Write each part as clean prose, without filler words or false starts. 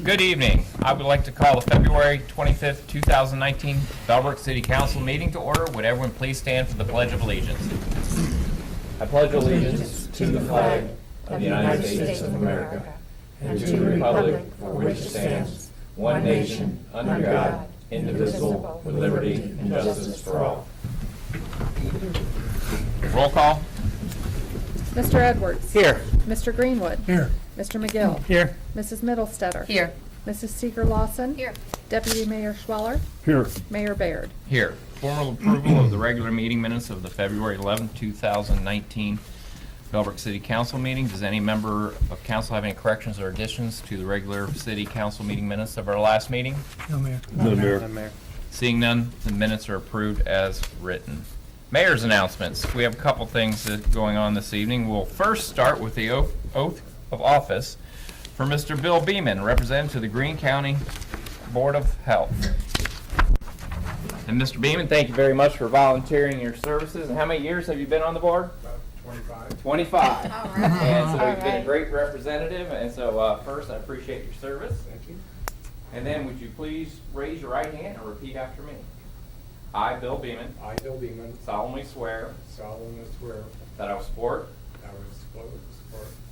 Good evening. I would like to call the February 25th, 2019 Bellbrook City Council meeting to order. Would everyone please stand for the Pledge of Allegiance? I pledge allegiance to the flag of the United States of America and to the republic for which it stands, one nation, under God, indivisible, with liberty and justice for all. Roll call. Mr. Edwards. Here. Mr. Greenwood. Here. Mr. McGill. Here. Mrs. Middlestetter. Here. Mrs. Seeger Lawson. Here. Deputy Mayor Schweller. Here. Mayor Baird. Here. Formal approval of the regular meeting minutes of the February 11th, 2019 Bellbrook City Council meeting. Does any member of council have any corrections or additions to the regular city council meeting minutes of our last meeting? No, Mayor. No, Mayor. Seeing none, the minutes are approved as written. Mayor's announcements. We have a couple things going on this evening. We'll first start with the oath of office for Mr. Bill Beeman, representative to the Greene County Board of Health. And Mr. Beeman, thank you very much for volunteering your services. And how many years have you been on the board? About 25. 25. All right. And so All you've been a right. great representative. And so first, I appreciate your service. Thank you. And then would you please raise your right hand and repeat after me? I, Bill Beeman, I, Bill Beeman, solemnly swear solemnly swear that I will support I will support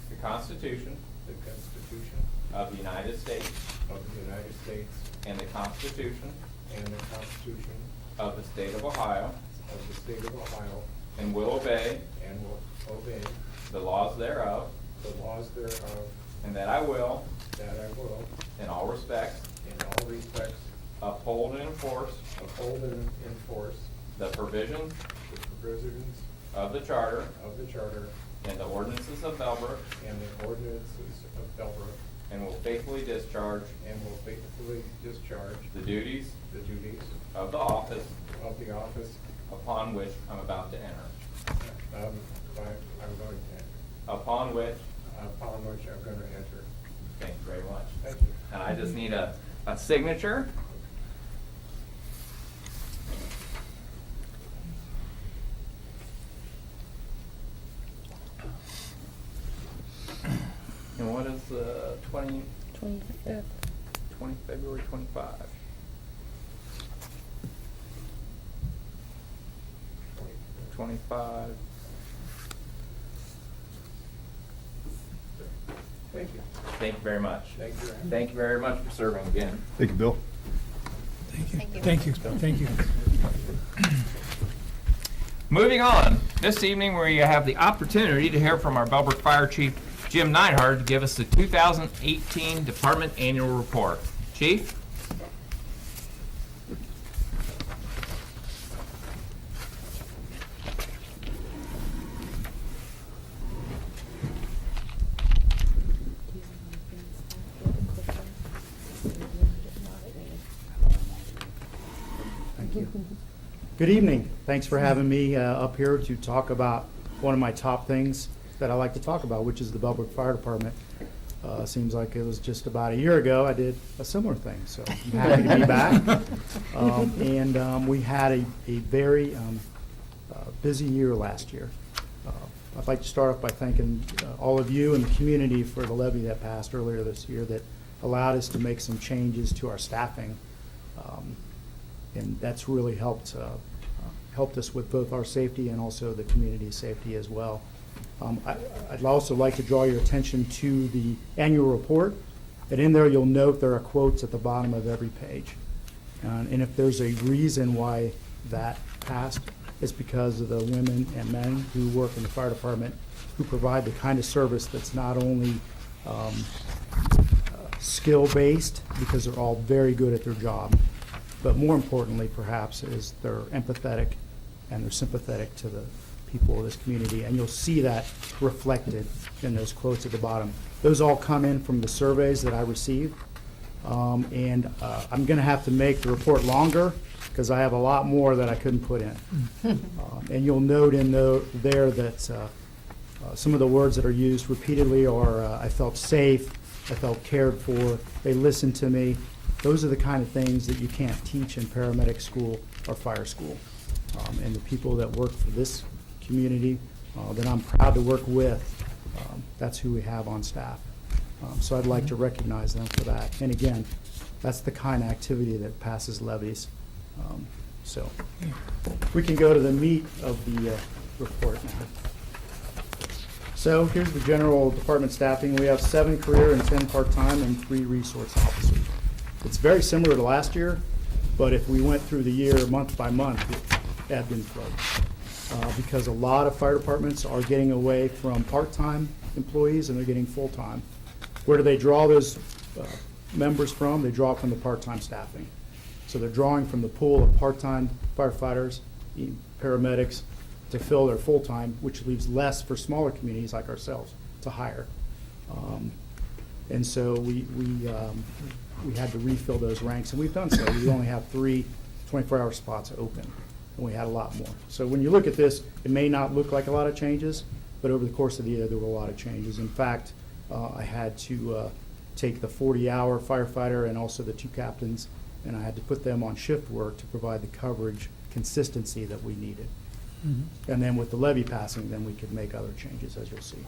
the Constitution the Constitution of the United States of the United States and the Constitution and the Constitution of the State of Ohio, of the State of Ohio, and will obey and will obey the laws thereof, the laws thereof, and that I will, that I will, in all respects, in all respects, uphold and enforce uphold and enforce the provisions the provisions of the Charter of the Charter and the ordinances of Bellbrook, and the ordinances of Bellbrook, and will faithfully discharge and will faithfully discharge the duties the duties of the office of the office upon which I'm about to enter. I'm going to enter. Upon which, Upon which I'm going to enter. thank you very much. Thank you. And I just need a signature. And what is 25th. February 25? $25. Thank you. Thank you very much. Thank you. Thank you very much for serving again. Thank you, Bill. Thank you. Thank you. Moving on, this evening we have the opportunity to hear from our Bellbrook Fire Chief Jim Neidhart to give us the 2018 Department Annual Report. Chief? Thank you. Good evening. Thanks for having me up here to talk about one of my top things that I like to talk about, which is the Bellbrook Fire Department. Seems like it was just about a year ago I did a similar thing, so I'm happy to be back. We had a very busy year last year. I'd like to start off by thanking all of you and the community for the levy that passed earlier this year that allowed us to make some changes to our staffing. And that's really helped us with both our safety and also the community's safety as well. I'd also like to draw your attention to the annual report. And in there, you'll note there are quotes at the bottom of every page. And if there's a reason why that passed, it's because of the women and men who work in the fire department who provide the kind of service that's not only skill-based, because they're all very good at their job, but more importantly, perhaps, is they're empathetic and they're sympathetic to the people of this community. And you'll see that reflected in those quotes at the bottom. Those all come in from the surveys that I received. I'm going to have to make the report longer because I have a lot more that I couldn't put in. And you'll note in there that some of the words that are used repeatedly are I felt safe, I felt cared for, they listened to me. Those are the kind of things that you can't teach in paramedic school or fire school. And the people that work for this community that I'm proud to work with, that's who we have on staff. So I'd like to recognize them for that. And again, that's the kind of activity that passes levies. So we can go to the meat of the report now. So here's the general department staffing. We have 7 career and 10 part-time and 3 resource officers. It's very similar to last year, but if we went through the year month by month, it ebbed and flowed. Because a lot of fire departments are getting away from part-time employees and they're getting full-time. Where do they draw those members from? They draw from the part-time staffing. So they're drawing from the pool of part-time firefighters, paramedics, to fill their full-time, which leaves less for smaller communities like ourselves to hire. And so we had to refill those ranks, and we've done so. We only have 3 24-hour spots open, and we had a lot more. So when you look at this, it may not look like a lot of changes, but over the course of the year, there were a lot of changes. In fact, I had to take the 40-hour firefighter and also the 2 captains, and I had to put them on shift work to provide the coverage consistency that we needed. And then with the levy passing, then we could make other changes, as you'll see.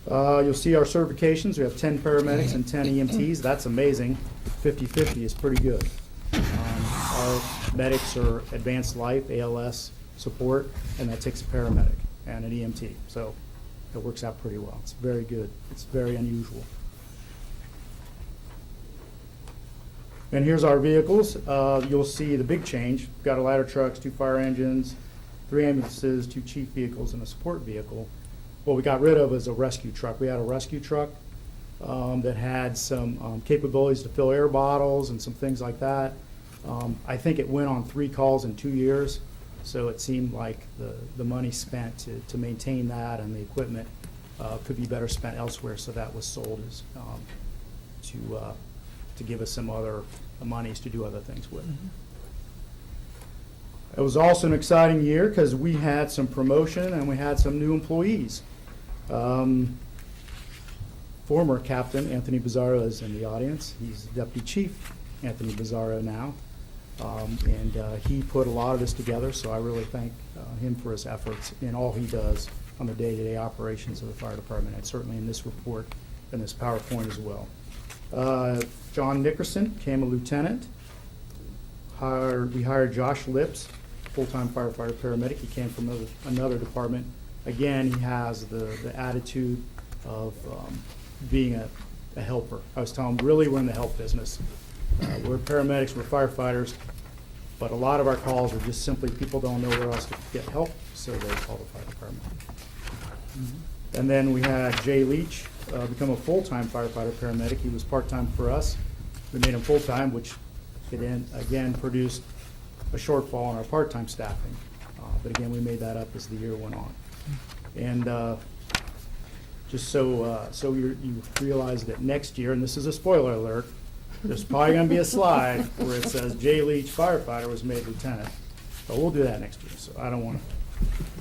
You'll see our certifications. We have 10 paramedics and 10 EMTs. That's amazing. 50-50 is pretty good. Our medics are advanced life, ALS support, and that takes a paramedic and an EMT. So it works out pretty well. It's very good. It's very unusual. And here's our vehicles. You'll see the big change. We've got a ladder trucks, 2 fire engines, 3 ambulances, 2 chief vehicles, and a support vehicle. What we got rid of is a rescue truck. We had a rescue truck that had some capabilities to fill air bottles and some things like that. I think it went on 3 calls in 2 years, so it seemed like the money spent to maintain that and the equipment could be better spent elsewhere, so that was sold as to give us some other monies to do other things with. It was also an exciting year because we had some promotion and we had some new employees. Former Captain Anthony Bizzarro is in the audience. He's Deputy Chief Anthony Bizzarro now. And he put a lot of this together, so I really thank him for his efforts in all he does on the day-to-day operations of the fire department, and certainly in this report and this PowerPoint as well. John Nickerson became a lieutenant. We hired Josh Lips, full-time firefighter paramedic. He came from another department. Again, he has the attitude of being a helper. I was telling him, really, we're in the help business. We're paramedics, we're firefighters, but a lot of our calls are just simply people don't know where else to get help, so they call the fire department. And then we had Jay Leach become a full-time firefighter paramedic. He was part-time for us. We made him full-time, which again produced a shortfall in our part-time staffing. But again, we made that up as the year went on. And just so you realize that next year, and this is a spoiler alert, there's probably going to be a slide where it says Jay Leach, firefighter, was made lieutenant. But we'll do that next year, so I don't want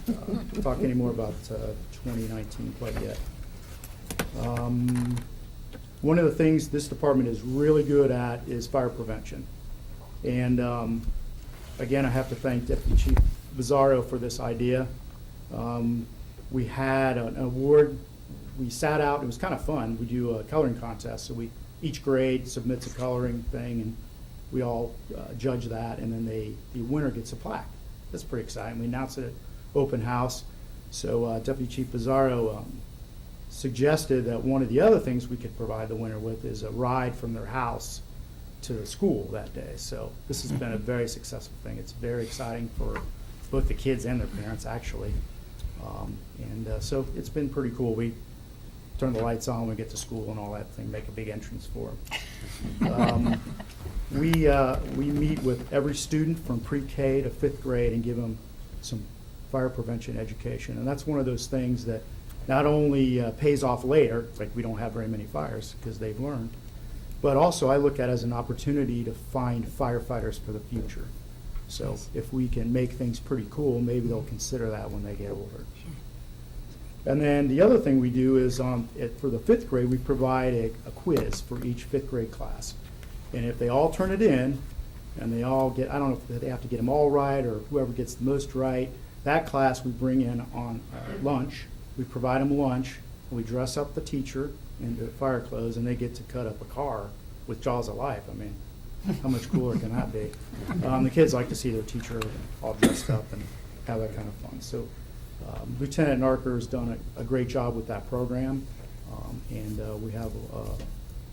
to talk any more about 2019 quite yet. One of the things this department is really good at is fire prevention. And again, I have to thank Deputy Chief Bizzarro for this idea. We had an award. We sat out. It was kind of fun. We do a coloring contest. So each grade submits a coloring thing, and we all judge that, and then the winner gets a plaque. That's pretty exciting. We announced it at open house. So Deputy Chief Bizzarro suggested that one of the other things we could provide the winner with is a ride from their house to the school that day. So this has been a very successful thing. It's very exciting for both the kids and their parents, actually. So it's been pretty cool. We turn the lights on, we get to school and all that thing, make a big entrance for them. We meet with every student from pre-K to 5th grade and give them some fire prevention education. And that's one of those things that not only pays off later, like we don't have very many fires because they've learned, but also I look at it as an opportunity to find firefighters for the future. So if we can make things pretty cool, maybe they'll consider that when they get older. And then the other thing we do is for the 5th grade, we provide a quiz for each 5th grade class. And if they all turn it in, and they all get, I don't know if they have to get them all right or whoever gets the most right, that class we bring in on lunch. We provide them lunch We dress up the teacher in the fire clothes, and they get to cut up a car with Jaws of Life. I mean, how much cooler can that be? The kids like to see their teacher all dressed up and have that kind of fun. So Lieutenant Narker has done a great job with that program, and we have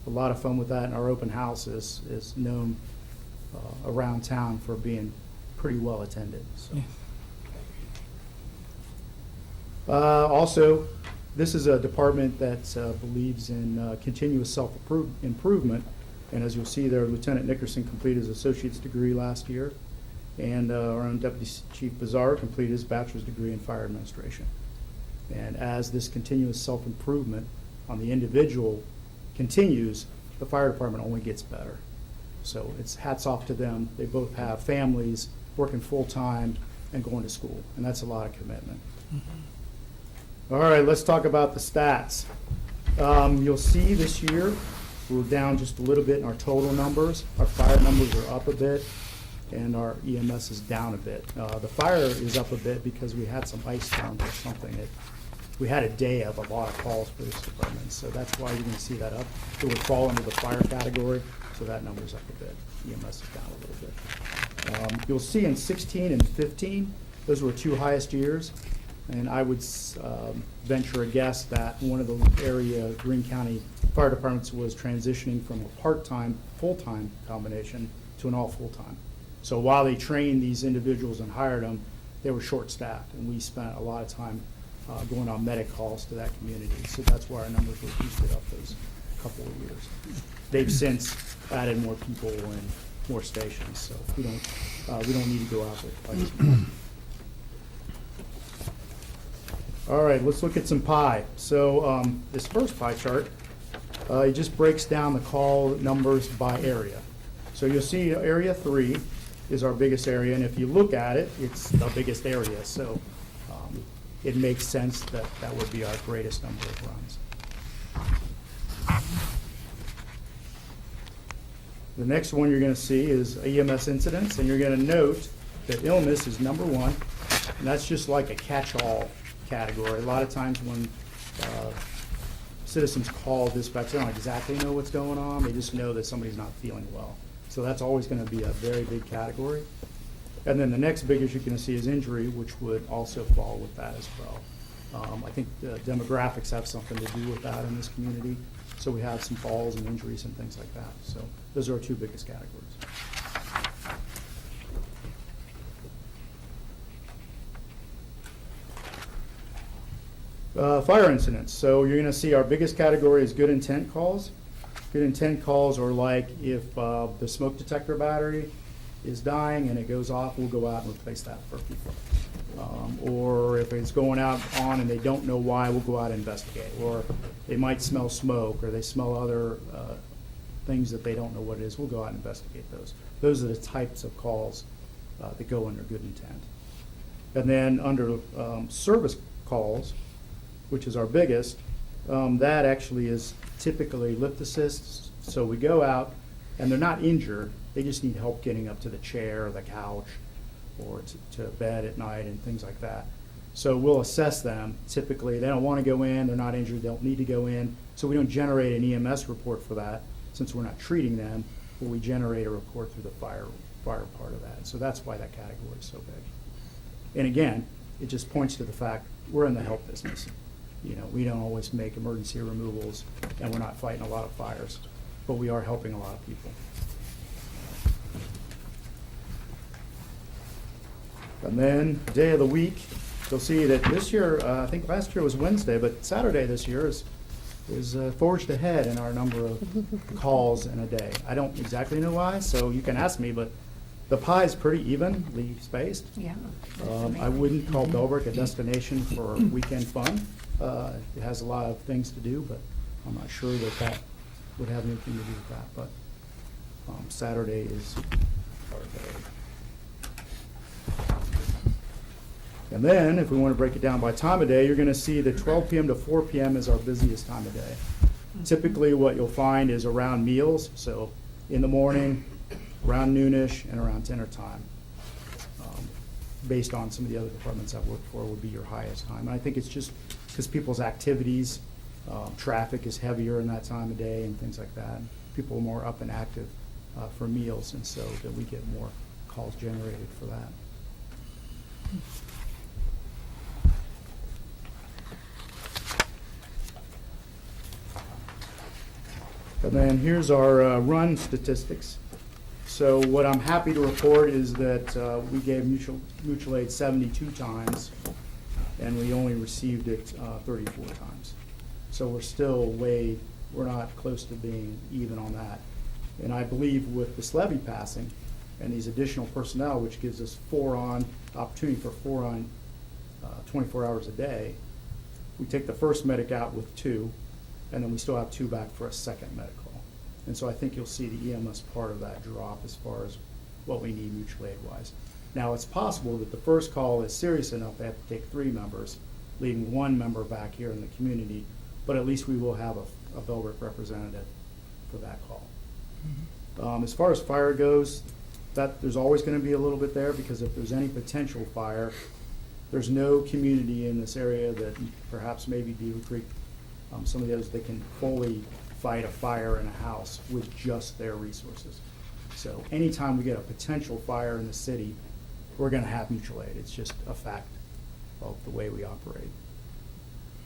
a lot of fun with that. And our open house is known around town for being pretty well attended. So. Also, this is a department that believes in continuous self-improvement. And as you'll see there, Lieutenant Nickerson completed his associate's degree last year. And our own Deputy Chief Bizarre completed his bachelor's degree in fire administration. And as this continuous self-improvement on the individual continues, the fire department only gets better. So it's hats off to them. They both have families, working full-time, and going to school. And that's a lot of commitment. All right, let's talk about the stats. You'll see this year we're down just a little bit in our total numbers. Our fire numbers are up a bit, and our EMS is down a bit. The fire is up a bit because we had some ice storms or something. We had a day of a lot of calls for this department, so that's why you're going to see that up. It would fall into the fire category, so that number's up a bit. EMS is down a little bit. You'll see in 16 and 15, those were two highest years. And I would venture a guess that one of the area Greene County fire departments was transitioning from a part-time, full-time combination to an all full-time. So while they trained these individuals and hired them, they were short-staffed, and we spent a lot of time going on medic calls to that community. So that's why our numbers were boosted up those couple of years. They've since added more people and more stations, so we don't need to go out there quite as much. All right, let's look at some pie. So this first pie chart, it just breaks down the call numbers by area. So you'll see area 3 is our biggest area, and if you look at it, it's the biggest area. So it makes sense that that would be our greatest number of runs. The next one you're going to see is EMS incidents, and you're going to note that illness is number 1, and that's just like a catch-all category. A lot of times when citizens call dispatch, they don't exactly know what's going on. They just know that somebody's not feeling well. So that's always going to be a very big category. And then the next biggest you're going to see is injury, which would also fall with that as well. I think the demographics have something to do with that in this community. So we have some falls and injuries and things like that. So those are our two biggest categories. Fire incidents. So you're going to see our biggest category is good intent calls. Good intent calls are like if the smoke detector battery is dying and it goes off, we'll go out and replace that for people. Or if it's going out on and they don't know why, we'll go out and investigate. Or they might smell smoke, or they smell other things that they don't know what it is, we'll go out and investigate those. Those are the types of calls that go under good intent. And then under service calls, which is our biggest, that actually is typically lift assists. So we go out and they're not injured, they just need help getting up to the chair or the couch or to bed at night and things like that. So we'll assess them. Typically they don't want to go in, they're not injured, they don't need to go in. So we don't generate an EMS report for that since we're not treating them, but we generate a report through the fire part of that. So that's why that category is so big. And again, it just points to the fact we're in the help business. You know, we don't always make emergency removals, and we're not fighting a lot of fires, but we are helping a lot of people. And then day of the week, you'll see that this year, I think last year was Wednesday, but Saturday this year is forged ahead in our number of calls in a day. I don't exactly know why, so you can ask me, but the pie is pretty evenly spaced. Yeah. I wouldn't call Bellbrook a destination for weekend fun. It has a lot of things to do, but I'm not sure that would have anything to do with that. But Saturday is our day. And then, if we want to break it down by time of day, you're going to see that 12 p.m. to 4 p.m. is our busiest time of day. Typically, what you'll find is around meals, so in the morning, around noonish, and around dinner time. Based on some of the other departments I've worked for, would be your highest time. And I think it's just because people's activities Traffic is heavier in that time of day and things like that. People are more up and active for meals, and so that we get more calls generated for that. And then here's our run statistics. So what I'm happy to report is that we gave mutual aid 72 times, and we only received it 34 times. So we're not close to being even on that. And I believe with this levy passing and these additional personnel, which gives us opportunity for 4 on 24 hours a day, we take the first medic out with 2, and then we still have 2 back for a second medic call. And so I think you'll see the EMS part of that drop as far as what we need mutual aid wise. Now, it's possible that the first call is serious enough they have to take 3 members, leaving 1 member back here in the community, but at least we will have a Bellbrook representative for that call. As far as fire goes, there's always going to be a little bit there, because if there's any potential fire, there's no community in this area that perhaps maybe Beaver Creek, some of the others, they can fully fight a fire in a house with just their resources. So anytime we get a potential fire in the city, we're going to have mutual aid. It's just a fact of the way we operate.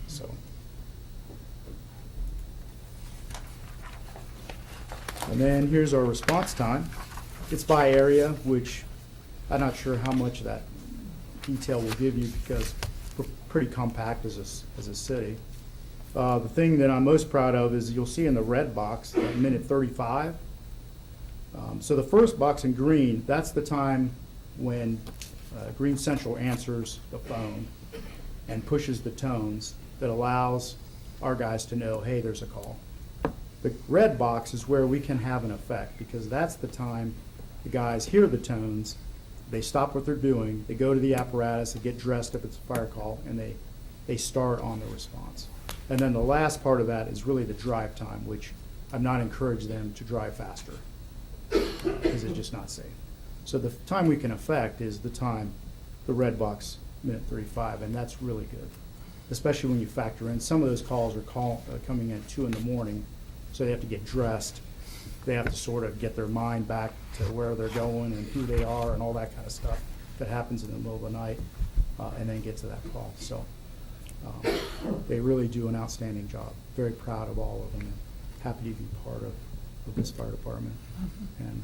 So. And then here's our response time. It's by area, which I'm not sure how much that detail will give you, because we're pretty compact as a city. The thing that I'm most proud of is you'll see in the red box at minute 35. So the first box in green, that's the time when Green Central answers the phone and pushes the tones that allows our guys to know, hey, there's a call. The red box is where we can have an effect, because that's the time the guys hear the tones, they stop what they're doing, they go to the apparatus, they get dressed if it's a fire call, and they start on the response. And then the last part of that is really the drive time, which I've not encouraged them to drive faster, because it's just not safe. So the time we can affect is the time, the red box, minute 35, and that's really good, especially when you factor in some of those calls are coming in at 2 in the morning, so they have to get dressed. They have to sort of get their mind back to where they're going and who they are and all that kind of stuff that happens in the middle of the night, and then get to that call. So they really do an outstanding job. Very proud of all of them, and happy to be part of this fire department and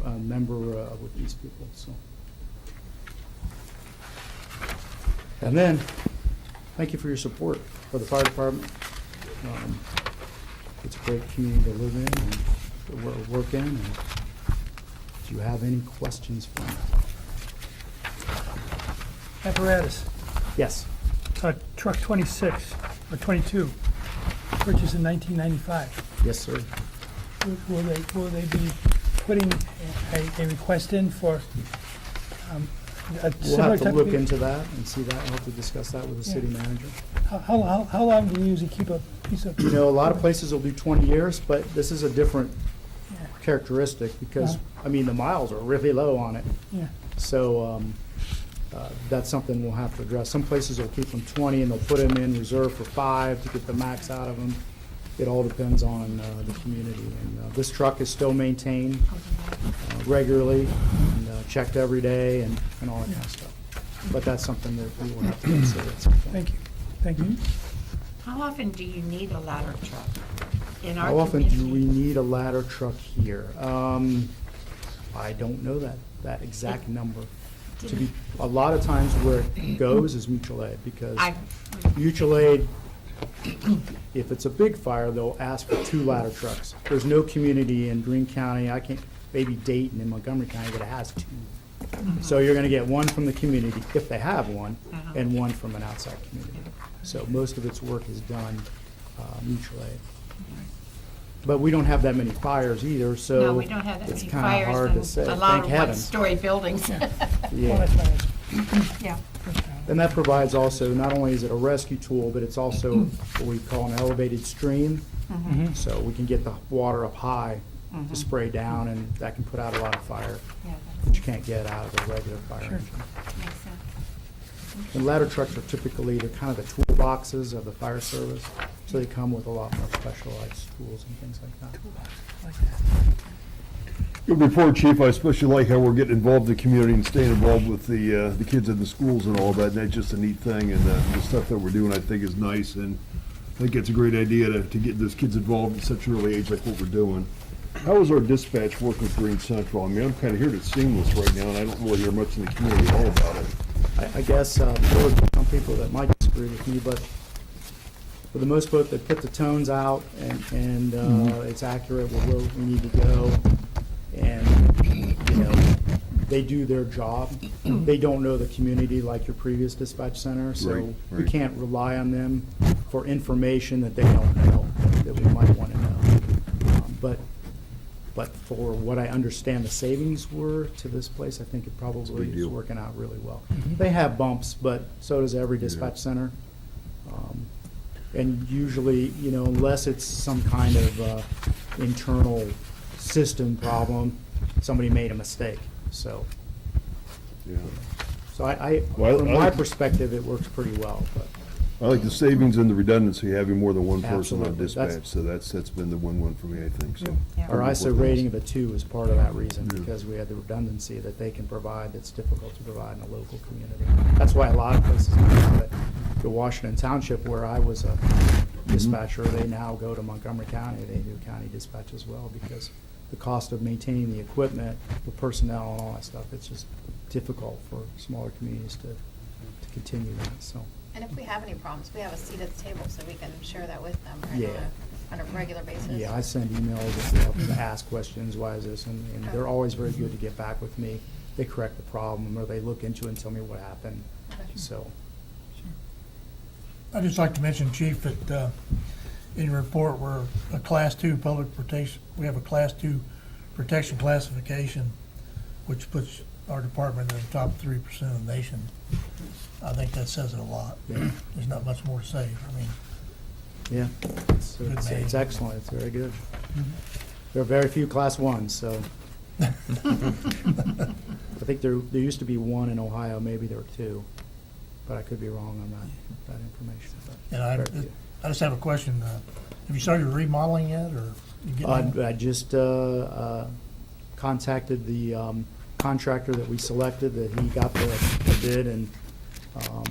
a member with these people. So, and then thank you for your support for the fire department. It's a great community to live in and to work in. And do you have any questions for me? Apparatus, Yes. truck 26 or 22, purchased in 1995. Yes, sir. Will they be putting a request in for a We'll similar have to type look of? into that and see that. I'll have to discuss that with the city manager. How long do you usually keep a piece of? You know, a lot of places will do 20 years, but this is a different Yeah. characteristic because, I mean, the miles are really low on it. Yeah. So that's something we'll have to address. Some places will keep them 20 and they'll put them in reserve for 5 to get the max out of them. It all depends on the community. And this truck is still maintained regularly and checked every day and all that kind of stuff. But that's something that we will have to consider at some point. Thank you. Thank you. How often do you need a ladder truck in our How often do community? we need a ladder truck here? I don't know that exact number. To be, a lot of times where it goes is mutual aid, because mutual aid, if it's a big fire, they'll ask for 2 ladder trucks. There's no community in Greene County, maybe Dayton in Montgomery County that has 2. So you're gonna get 1 from the community, if they have one, and 1 from an outside community. So most of its work is done mutual aid. But we don't have that many fires either, so No, we don't have that it's many kinda fires hard to say. and a lot Thank of heaven. one-story buildings. Well, Yeah. that's fine. Yeah. And that provides also, not only is it a rescue tool, but it's also what we call an elevated stream. So we can get the water up high to spray down, and that can put out a lot of fire, Yeah, which you can't get out of a regular fire Sure. engine. that makes sense. And ladder trucks are typically, they're kind of the toolboxes of the fire service. So they come with a lot more specialized tools and things like that. Good report, Chief. I especially like how we're getting involved in the community and staying involved with the kids in the schools and all that. And that's just a neat thing, and the stuff that we're doing, I think, is nice. And I think it's a great idea to get those kids involved at such an early age like what we're doing. How is our dispatch work with Green Central? I mean, I'm kind of here to seamless right now, and I don't really hear much in the community at all about it. I guess there would be some people that might disagree with me, but for the most part, they put the tones out and it's accurate with where we need to go. And, you know, they do their job. They don't know the community like your previous dispatch center, so Right, we right. can't rely on them for information that they don't know, that we might want to know. But for what I understand the savings were to this place, I think it probably big is deal. working out really well. They have bumps, but so does every dispatch center. And usually, you know, unless it's some kind of internal system problem, somebody made a mistake. So, Yeah. Well, from I my like- perspective, it works pretty well, but. I like the savings and the redundancy, having more than one person on Absolutely. dispatch, so that's been the win-win for me, I think, so. Yeah. Our ISO rating of a 2 is part of that reason, Yeah. because we had the redundancy that they can provide that's difficult to provide in a local community. That's why a lot of places have it. The Washington Township, where I was a dispatcher, they now go to Montgomery County. They do county dispatch as well, because the cost of maintaining the equipment, the personnel and all that stuff, it's just difficult for smaller communities to continue that, so. And if we have any problems, we have a seat at the table so we can share that with them right, Yeah. on a regular basis. Yeah, I send emails and stuff to ask questions, why is this, and they're always very good to get back with me. They correct the problem, or they look into it and tell me what happened, Okay. so. I'd just like to mention, Chief, that in your report, we're a Class 2 public protection, we have a Class 2 protection classification, which puts our department in the top 3% of the nation. I think that says it a lot. Yeah. There's not much more to say. I mean, Yeah, it's excellent, it's very good. There are very few Class 1s, so. I think there used to be one in Ohio, maybe there were 2, but I could be wrong on that information. but and I very few. just have a question. Have you started remodeling yet, or you getting? I just contacted the contractor that we selected, that he got the bid, and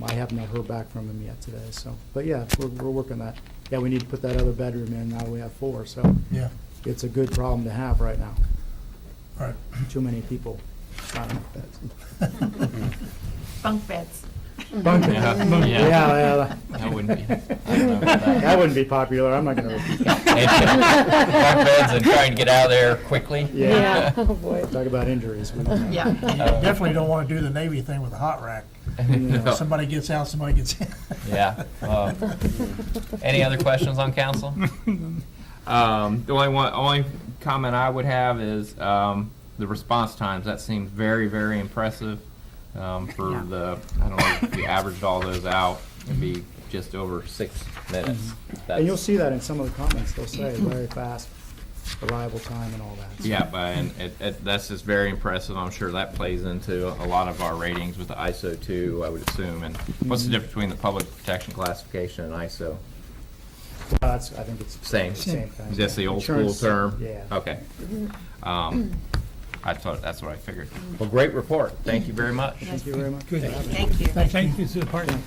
I have not heard back from him yet today, so. But yeah, we're working that. Yeah, we need to put that other bedroom in, now we have 4, so Yeah, it's a good problem to have right now. all right. Too many people, not enough beds. Bunk beds. Bunk Yeah. beds. Yeah. Yeah, That wouldn't be. I don't know about that. that wouldn't be popular, I'm not gonna repeat that. Bunk beds and trying to get out of there quickly. Yeah, Oh, boy. talk about injuries. Yeah. Definitely don't want to do the Navy thing with a hot rack. No. Somebody gets out, somebody gets in. Yeah. Any other questions on council? The only comment I would have is the response times. That seems very, very impressive. For Yeah. I don't know if you averaged all those out, it'd be just over 6 minutes. And you'll That's- see that in some of the comments, they'll say very fast, reliable time and all that. so. Yeah, and that's just very impressive. I'm sure that plays into a lot of our ratings with the ISO 2, I would assume. And what's the difference between the public protection classification and ISO? I think it's. Same. Same thing. Is this the old school Insurance, term? Yeah. Okay. I thought, that's what I figured. Well, great report. Thank you very much. Thank you very much. Good. Thank you. Thank you to the department.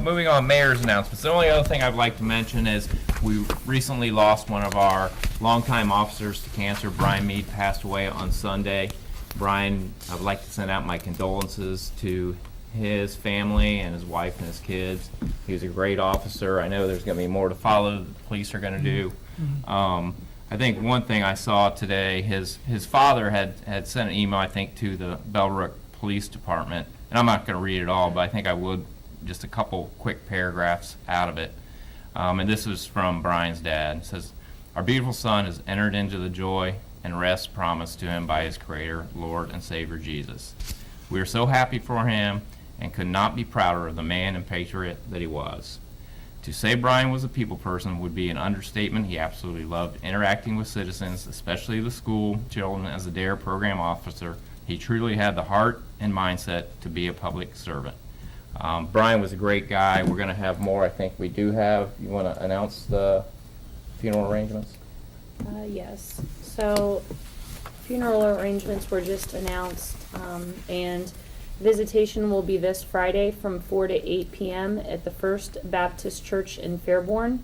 Moving on, mayor's announcements. The only other thing I'd like to mention is we recently lost one of our longtime officers to cancer. Brian Mead passed away on Sunday. Brian, I would like to send out my condolences to his family and his wife and his kids. He was a great officer. I know there's going to be more to follow, the police are going to do. I think one thing I saw today, his father had sent an email, I think, to the Bellbrook Police Department, and I'm not going to read it all, but I think I would, just a couple quick paragraphs out of it. And this is from Brian's dad. It says, "Our beautiful son has entered into the joy and rest promised to him by his Creator, Lord, and Savior Jesus. We are so happy for him and could not be prouder of the man and patriot that he was. To say Brian was a people person would be an understatement. He absolutely loved interacting with citizens, especially the school children. As a DARE program officer, he truly had the heart and mindset to be a public servant. Brian was a great guy. We're going to have more. I think we do have. You want to announce the funeral arrangements? Yes. So funeral arrangements were just announced, and visitation will be this Friday from 4 to 8 p.m. at the First Baptist Church in Fairborn,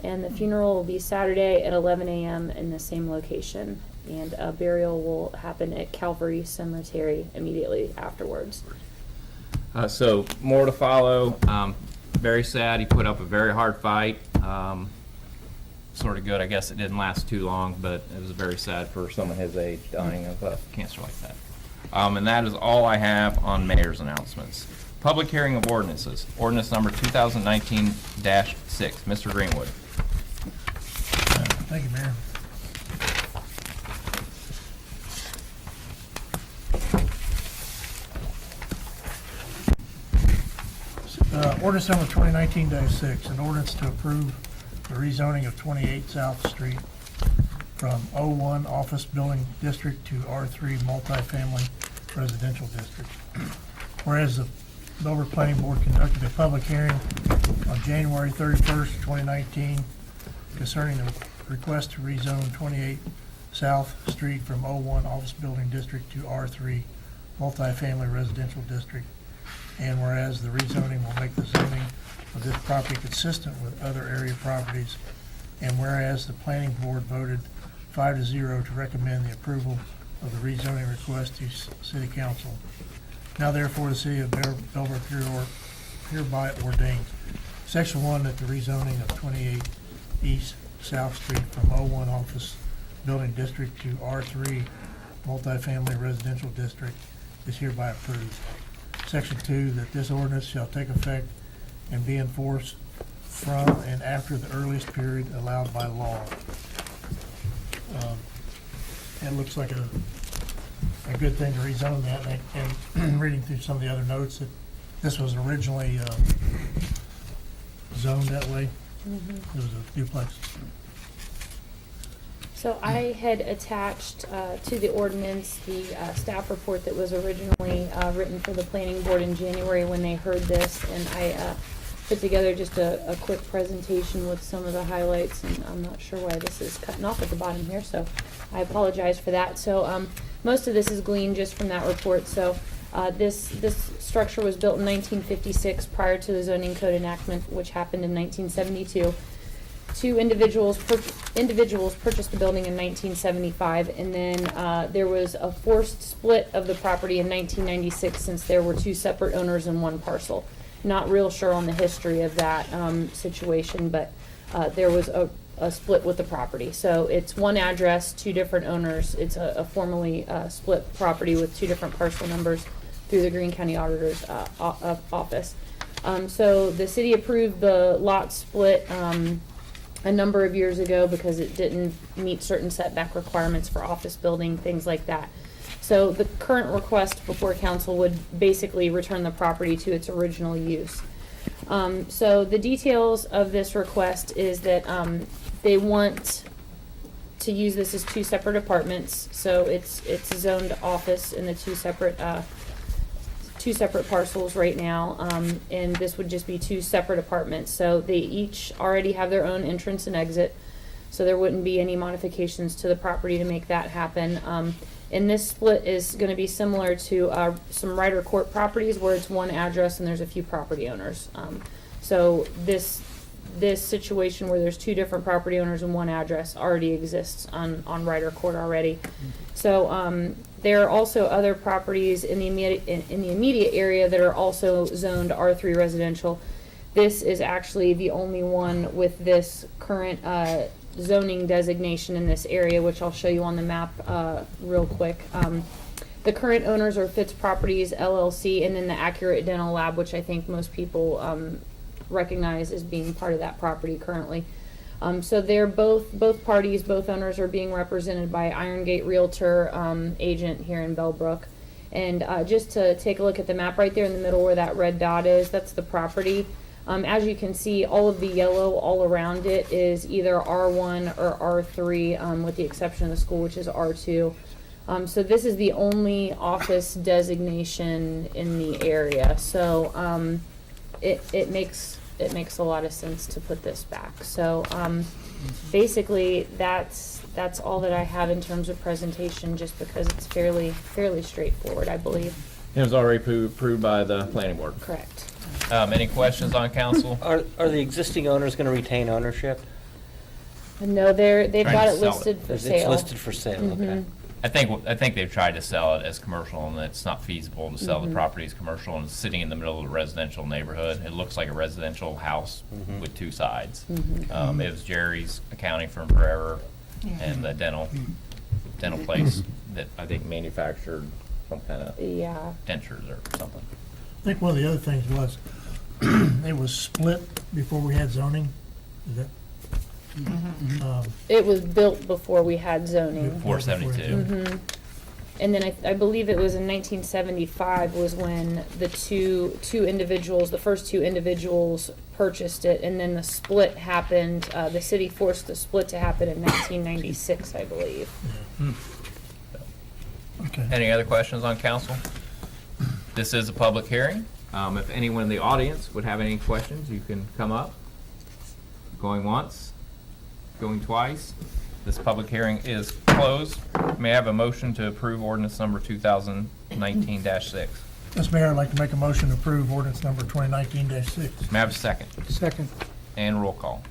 and the funeral will be Saturday at 11 a.m. in the same location, and a burial will happen at Calvary Cemetery immediately afterwards. So more to follow. Very sad. He put up a very hard fight. Sort of good. I guess it didn't last too long, but it was very sad for someone his age dying of cancer like that. And that is all I have on mayor's announcements. Public hearing of ordinances. Ordinance number 2019-6. Mr. Greenwood. Thank you, Mayor. Ordinance number 2019-6, an ordinance to approve the rezoning of 28 South Street from O1 Office Building District to R3 Multifamily Residential District. Whereas the Bellbrook Planning Board conducted a public hearing on January 31st, 2019 concerning the request to rezone 28 South Street from O1 Office Building District to R3 Multifamily Residential District. And whereas the rezoning will make the zoning of this property consistent with other area properties, and whereas the planning board voted 5-0 to recommend the approval of the rezoning request to City Council. Now therefore, the City of Bellbrook hereby ordains. Section 1, that the rezoning of 28 East South Street from O1 Office Building District to R3 Multifamily Residential District is hereby approved. Section 2, that this ordinance shall take effect and be enforced from and after the earliest period allowed by law. It looks like a good thing to rezone that, and reading through some of the other notes, that this was originally zoned that way. It was a duplex. So I had attached to the ordinance the staff report that was originally written for the planning board in January when they heard this, and I put together just a quick presentation with some of the highlights, and I'm not sure why this is cutting off at the bottom here, so I apologize for that. So most of this is gleaned just from that report. So this structure was built in 1956 prior to the zoning code enactment, which happened in 1972. Two individuals purchased the building in 1975, and then there was a forced split of the property in 1996 since there were two separate owners in one parcel. Not real sure on the history of that situation, but there was a split with the property. So it's one address, two different owners. It's a formally split property with two different parcel numbers through the Greene County Auditor's office. So the city approved the lot split a number of years ago because it didn't meet certain setback requirements for office building, things like that. So the current request before council would basically return the property to its original use. So the details of this request is that they want to use this as two separate apartments. So it's zoned office in the two separate parcels right now, and this would just be two separate apartments. So they each already have their own entrance and exit, so there wouldn't be any modifications to the property to make that happen. And this split is going to be similar to some Ryder Court properties where it's one address and there's a few property owners. So this situation where there's two different property owners and one address already exists on Ryder Court already. So there are also other properties in the immediate area that are also zoned R3 residential. This is actually the only one with this current zoning designation in this area, which I'll show you on the map real quick. The current owners are Fitz Properties LLC, and then the Accurate Dental Lab, which I think most people recognize as being part of that property currently. So they're both owners are being represented by Iron Gate Realtor agent here in Bellbrook. And just to take a look at the map right there in the middle where that red dot is, that's the property. As you can see, all of the yellow all around it is either R1 or R3, with the exception of the school, which is R2. So this is the only office designation in the area. So it makes a lot of sense to put this back. So basically, that's all that I have in terms of presentation, just because it's fairly straightforward, I believe. It was already approved by the planning board. Correct. Any questions on council? Are the existing owners going to retain ownership? No, they've Trying got to it sell it. listed for It's sale. listed for sale, okay. I think they've tried to sell it as commercial, and it's not feasible to sell the property as commercial, and it's sitting in the middle of a residential neighborhood. It looks like a residential house with two sides. It was Jerry's accounting firm forever, and the dental place that I think manufactured some kind of Yeah. dentures or something. I think one of the other things was, it was split before we had zoning. Is that? It was built before we had zoning. 472. And then I believe it was in 1975 was when the the first two individuals purchased it, and then the split happened, the city forced the split to happen in 1996, I believe. Okay. Any other questions on council? This is a public hearing. If anyone in the audience would have any questions, you can come up. Going once, going twice. This public hearing is closed. May I have a motion to approve ordinance number 2019-6? Mr. Mayor, I'd like to make a motion to approve ordinance number 2019-6. May I have a second? Second. And roll call.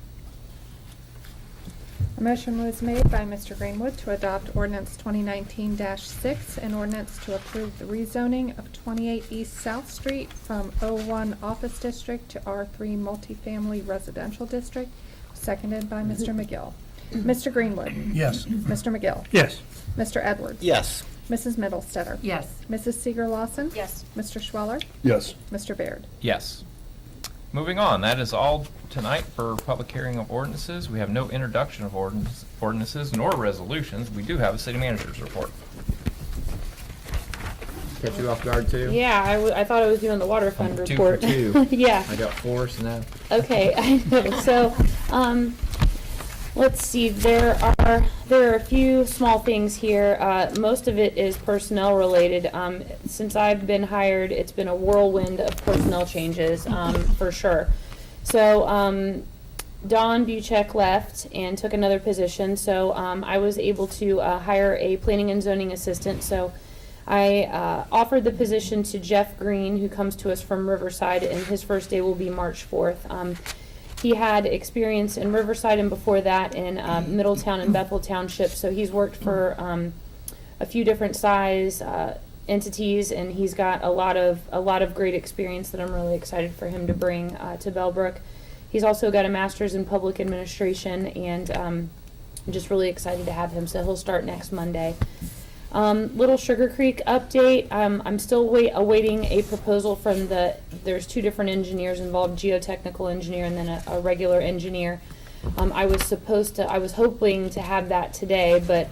A motion was made by Mr. Greenwood to adopt ordinance 2019-6, an ordinance to approve the rezoning of 28 East South Street from O1 Office District to R3 Multifamily Residential District, seconded by Mr. McGill. Mr. Greenwood. Yes. Mr. McGill. Yes. Mr. Edwards. Yes. Mrs. Middlestetter. Yes. Mrs. Seeger Lawson. Yes. Mr. Schweller. Yes. Mr. Baird. Yes. Moving on, that is all tonight for public hearing of ordinances. We have no introduction of ordinances nor resolutions. We do have a city manager's report. Catch you off guard too? Yeah, I thought I was doing the water fund Two for report. two. Yeah. I got four, so now. Okay, I know. So, let's see. There are a few small things here. Most of it is personnel related. Since I've been hired, it's been a whirlwind of personnel changes, for sure. So, Don Buchek left and took another position. So, I was able to hire a planning and zoning assistant. So, I offered the position to Jeff Green, who comes to us from Riverside, and his first day will be March 4th. He had experience in Riverside and before that in Middletown and Bethel Township, so he's worked for a few different size entities, and he's got a lot of great experience that I'm really excited for him to bring to Bellbrook. He's also got a master's in public administration, and I'm just really excited to have him, so he'll start next Monday. Little Sugar Creek update. I'm still awaiting a proposal from there's two different engineers involved, geotechnical engineer and then a regular engineer. I was hoping to have that today, but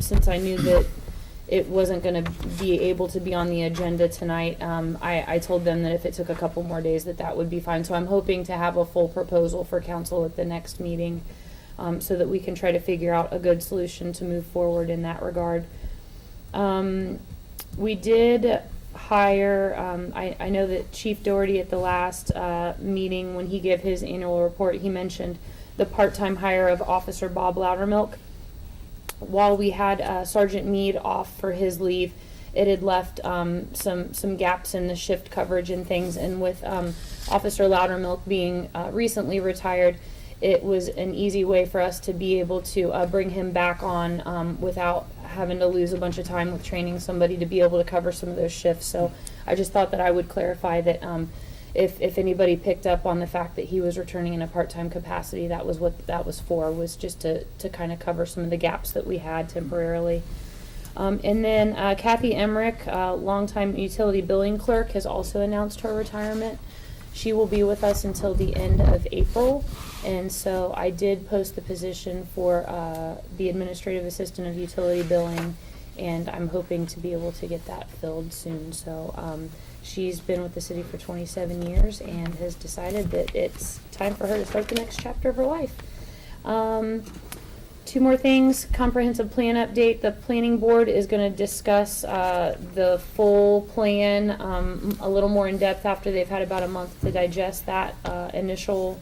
since I knew that it wasn't going to be able to be on the agenda tonight, I told them that if it took a couple more days that would be fine. So I'm hoping to have a full proposal for council at the next meeting, so that we can try to figure out a good solution to move forward in that regard. We did hire, I know that Chief Doherty at the last meeting, when he gave his annual report, he mentioned the part-time hire of Officer Bob Loudermilk. While we had Sergeant Meade off for his leave, it had left some gaps in the shift coverage and things, and with Officer Loudermilk being recently retired, it was an easy way for us to be able to bring him back on without having to lose a bunch of time with training somebody to be able to cover some of those shifts. So I just thought that I would clarify that if anybody picked up on the fact that he was returning in a part-time capacity, that was what that was for, was just to kind of cover some of the gaps that we had temporarily. And then Kathy Emmerich, longtime utility billing clerk, has also announced her retirement. She will be with us until the end of April, and so I did post the position for the administrative assistant of utility billing, and I'm hoping to be able to get that filled soon. So she's been with the city for 27 years and has decided that it's time for her to start the next chapter of her life. 2 two more things. Comprehensive plan update. The planning board is going to discuss the full plan a little more in depth after they've had about a month to digest that initial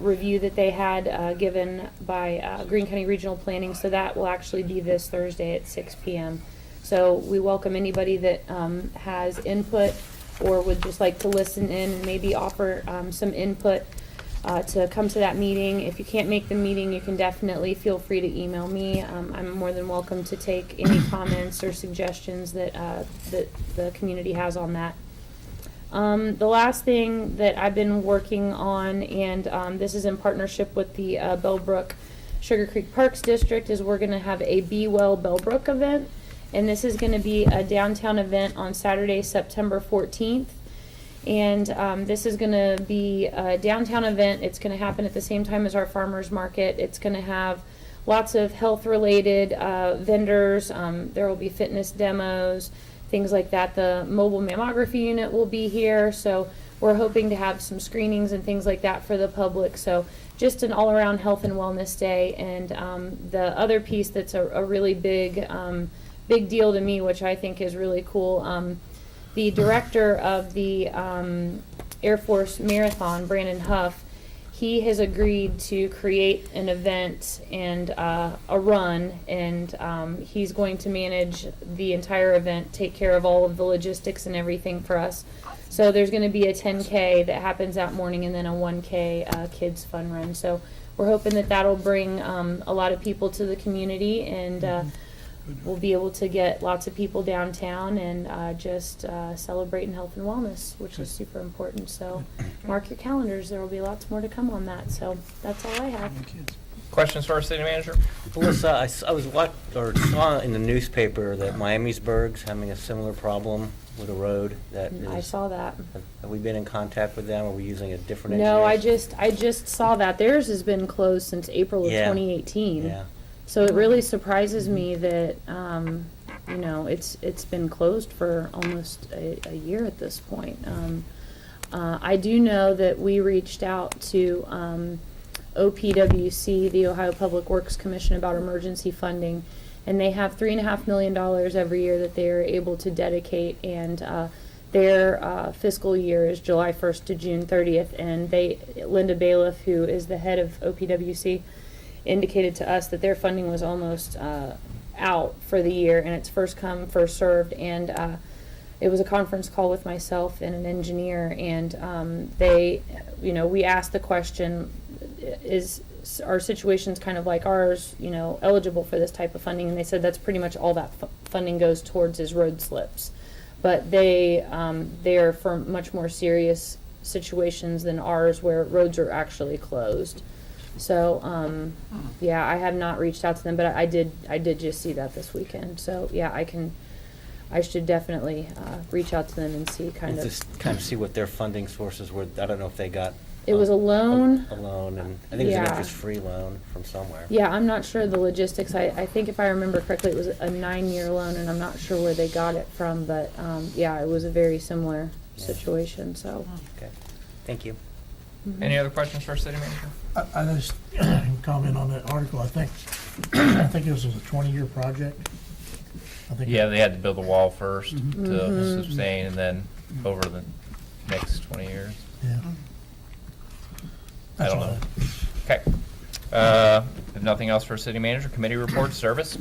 review that they had given by Greene County Regional Planning. So that will actually be this Thursday at 6 p.m. So we welcome anybody that has input or would just like to listen in and maybe offer some input to come to that meeting. If you can't make the meeting, you can definitely feel free to email me. I'm more than welcome to take any comments or suggestions that the community has on that. The last thing that I've been working on, and this is in partnership with the Bellbrook Sugar Creek Parks District, is we're going to have a Be Well Bellbrook event. And this is going to be a downtown event on Saturday, September 14th. And this is going to be a downtown event. It's going to happen at the same time as our farmers market. It's going to have lots of health-related vendors. There will be fitness demos, things like that. The mobile mammography unit will be here. So we're hoping to have some screenings and things like that for the public. So just an all-around health and wellness day. And the other piece that's a really big deal to me, which I think is really cool. The director of the Air Force Marathon, Brandon Huff, he has agreed to create an event and a run, and he's going to manage the entire event, take care of all of the logistics and everything for us. So there's going to be a 10K that happens that morning, and then a 1K kids fun run. So we're hoping that that'll bring a lot of people to the community, and we'll be able to get lots of people downtown and just celebrating health and wellness, which is super important. So mark your calendars. There will be lots more to come on that. So that's all I have. Questions for our city manager? Melissa, I was saw in the newspaper that Miamisburg's having a similar problem with a road that is. I saw that. Have we been in contact with them? Are we using a different engineer? No, I just saw that. Theirs has been closed since April of 2018. Yeah. So it really surprises me that, it's been closed for almost a year at this point. I do know that we reached out to OPWC, the Ohio Public Works Commission, about emergency funding, and they have $3.5 million every year that they are able to dedicate, and their fiscal year is July 1st to June 30th, and Linda Bailiff, who is the head of OPWC, indicated to us that their funding was almost out for the year, and it's first come, first served. And it was a conference call with myself and an engineer, and we asked the question, is our situations kind of like ours, eligible for this type of funding? And they said that's pretty much all that funding goes towards is road slips. But they are for much more serious situations than ours, where roads are actually closed. So, I have not reached out to them, but I did just see that this weekend. So, I should definitely reach out to them and see Just kind of see what their funding sources were. I don't know if they got. It was a loan. A loan, and I think it was an interest-free loan from somewhere. Yeah, I'm not sure the logistics. I think if I remember correctly, it was a 9-year loan, and I'm not sure where they got it from, but it was a very similar situation. So. Okay, thank you. Mm-hmm. Any other questions for our city manager? I just comment on that article. I think it was a 20-year project. Yeah, they had to build a wall first to Mm-hmm. sustain, and then over the next 20 years. Yeah. I don't know. Okay. If nothing else for city manager, committee reports, service,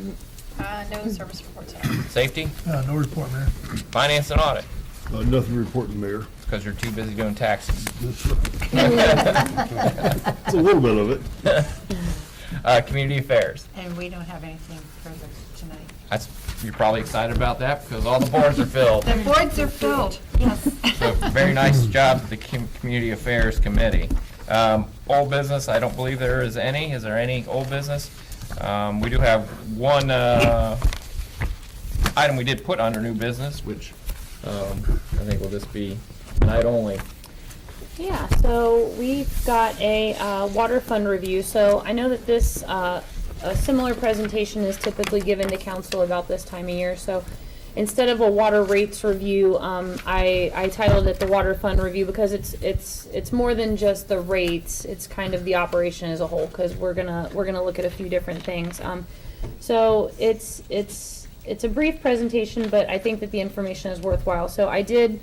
No service reports at all. safety, No report, Mayor. finance and audit. Nothing reporting, Mayor. It's because you're too busy doing taxes. That's right. It's a little bit of it. Community affairs. And we don't have anything further tonight. You're probably excited about that because all the boards are filled. The boards are filled, yes. So very nice job to the Community Affairs Committee. Old business, I don't believe there is any. Is there any old business? We do have one item we did put under new business, which I think will just be tonight only. Yeah, so we've got a water fund review. So I know that this a similar presentation is typically given to council about this time of year. So instead of a water rates review, I titled it the water fund review because it's more than just the rates. It's kind of the operation as a whole, because we're gonna look at a few different things. So it's a brief presentation, but I think that the information is worthwhile. So I did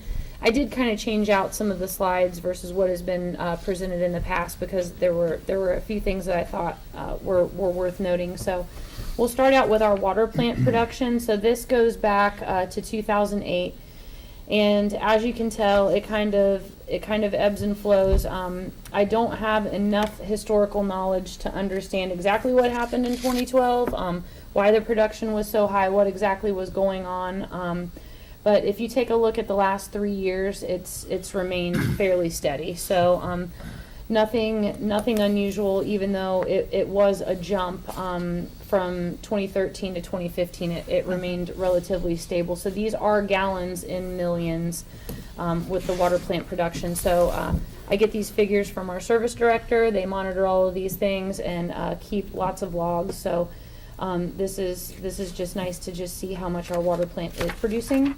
kind of change out some of the slides versus what has been presented in the past, because there were a few things that I thought were worth noting. So we'll start out with our water plant production. So this goes back to 2008, and as you can tell, it kind of ebbs and flows. I don't have enough historical knowledge to understand exactly what happened in 2012, why the production was so high, what exactly was going on. But if you take a look at the last 3 years, it's remained fairly steady. So nothing unusual, even though it was a jump from 2013 to 2015. It remained relatively stable. So these are gallons in millions with the water plant production. So I get these figures from our service director. They monitor all of these things and keep lots of logs. So this is just nice to just see how much our water plant is producing.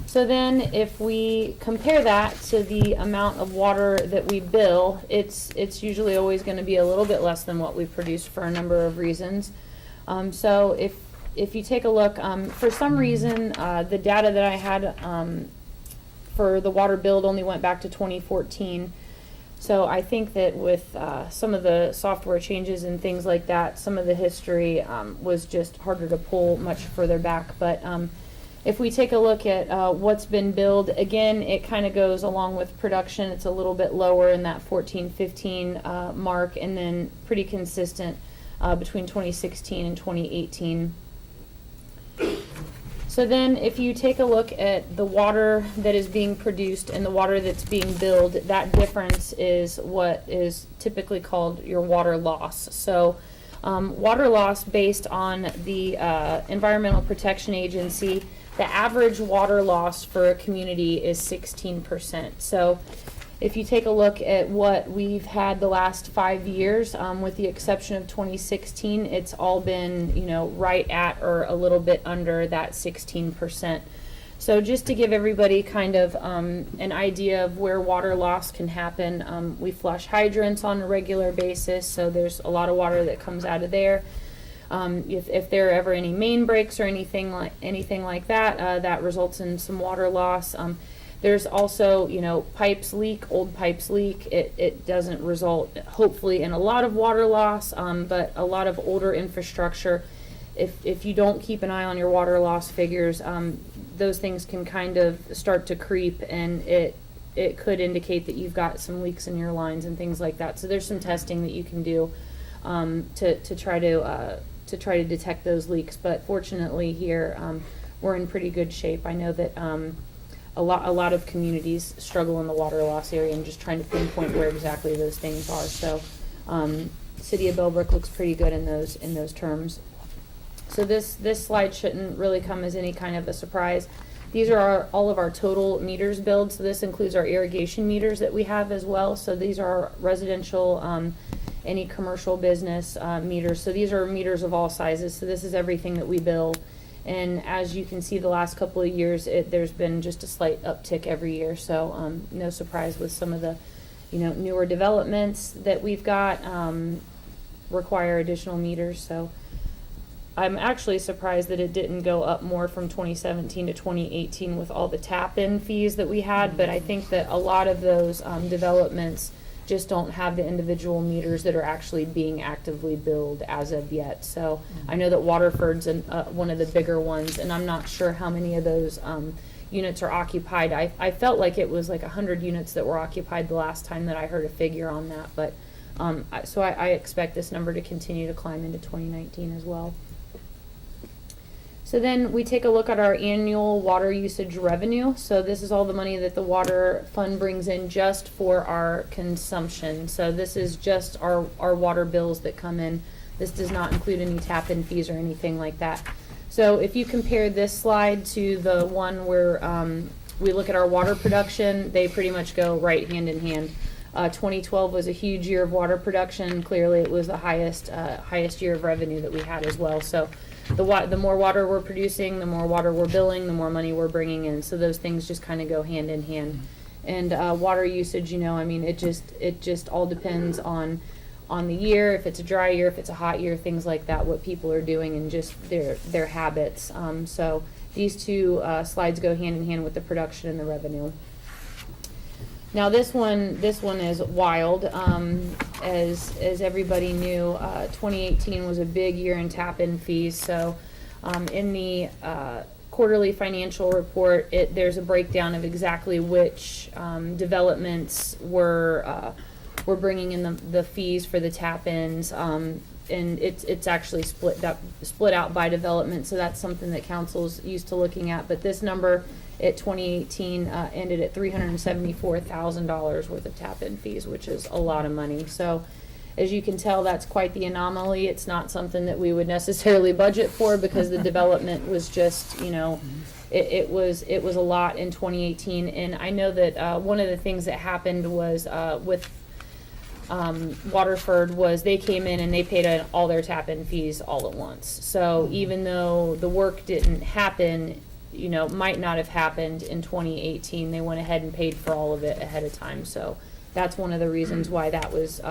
So then if we compare that to the amount of water that we bill, it's usually always going to be a little bit less than what we produce for a number of reasons. So if you take a look, for some reason, the data that I had for the water billed only went back to 2014. So I think that with some of the software changes and things like that, some of the history was just harder to pull much further back. But if we take a look at what's been billed, again, it kind of goes along with production. It's a little bit lower in that 14-15 mark, and then pretty consistent between 2016 and 2018. So then if you take a look at the water that is being produced and the water that's being billed, that difference is what is typically called your water loss. So water loss, based on the Environmental Protection Agency, the average water loss for a community is 16%. So if you take a look at what we've had the last 5 years, with the exception of 2016, it's all been, right at or a little bit under that 16%. So just to give everybody kind of an idea of where water loss can happen, we flush hydrants on a regular basis, so there's a lot of water that comes out of there. If there are ever any main breaks or anything like that, that results in some water loss. There's also, pipes leak, old pipes leak. It doesn't result, hopefully, in a lot of water loss, but a lot of older infrastructure, if you don't keep an eye on your water loss figures, those things can kind of start to creep, and it could indicate that you've got some leaks in your lines and things like that. So there's some testing that you can do to try to detect those leaks. But fortunately here, we're in pretty good shape. I know that a lot of communities struggle in the water loss area and just trying to pinpoint where exactly those things are. So City of Bellbrook looks pretty good in those terms. So this slide shouldn't really come as any kind of a surprise. These are all of our total meters billed. So this includes our irrigation meters that we have as well. So these are our residential, any commercial business meters. So these are meters of all sizes. So this is everything that we bill. And as you can see, the last couple of years, there's been just a slight uptick every year. So no surprise with some of the, newer developments that we've got require additional meters. So I'm actually surprised that it didn't go up more from 2017 to 2018 with all the tap-in fees that we had. But I think that a lot of those developments just don't have the individual meters that are actually being actively billed as of yet. So I know that Waterford's one of the bigger ones, and I'm not sure how many of those units are occupied. I felt like it was like 100 units that were occupied the last time that I heard a figure on that. But so I expect this number to continue to climb into 2019 as well. So then we take a look at our annual water usage revenue. So this is all the money that the water fund brings in just for our consumption. So this is just our water bills that come in. This does not include any tap-in fees or anything like that. So if you compare this slide to the one where we look at our water production, they pretty much go right hand in hand. 2012 was a huge year of water production. Clearly, it was the highest year of revenue that we had as well. So the more water we're producing, the more water we're billing, the more money we're bringing in. So those things just kind of go hand in hand. And water usage, I mean, it just all depends on the year, if it's a dry year, if it's a hot year, things like that, what people are doing and just their habits. So these two slides go hand in hand with the production and the revenue. Now this one is wild. As everybody knew, 2018 was a big year in tap-in fees. So in the quarterly financial report, there's a breakdown of exactly which developments were bringing in the fees for the tap-ins. And it's actually split out by development. So that's something that council's used to looking at. But this number at 2018 ended at $374,000 worth of tap-in fees, which is a lot of money. So as you can tell, that's quite the anomaly. It's not something that we would necessarily budget for because the development was just, it was a lot in 2018. And I know that one of the things that happened was with Waterford was they came in and they paid all their tap-in fees all at once. So even though the work didn't happen, might not have happened in 2018, they went ahead and paid for all of it ahead of time. So that's one of the reasons why that was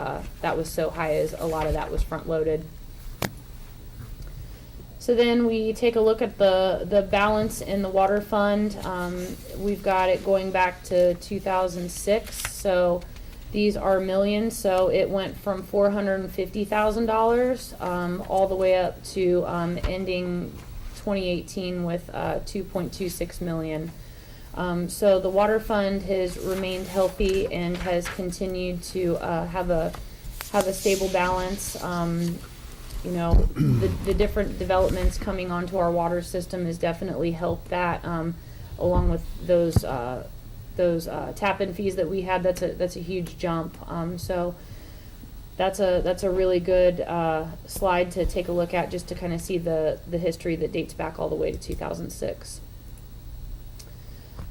so high, is a lot of that was front loaded. So then we take a look at the balance in the water fund. We've got it going back to 2006. So these are millions. So it went from $450,000 all the way up to ending 2018 with 2.26 million. So the water fund has remained healthy and has continued to have a stable balance. The different developments coming onto our water system has definitely helped that, along with those tap-in fees that we had. That's a huge jump. So that's a really good slide to take a look at, just to kind of see the history that dates back all the way to 2006.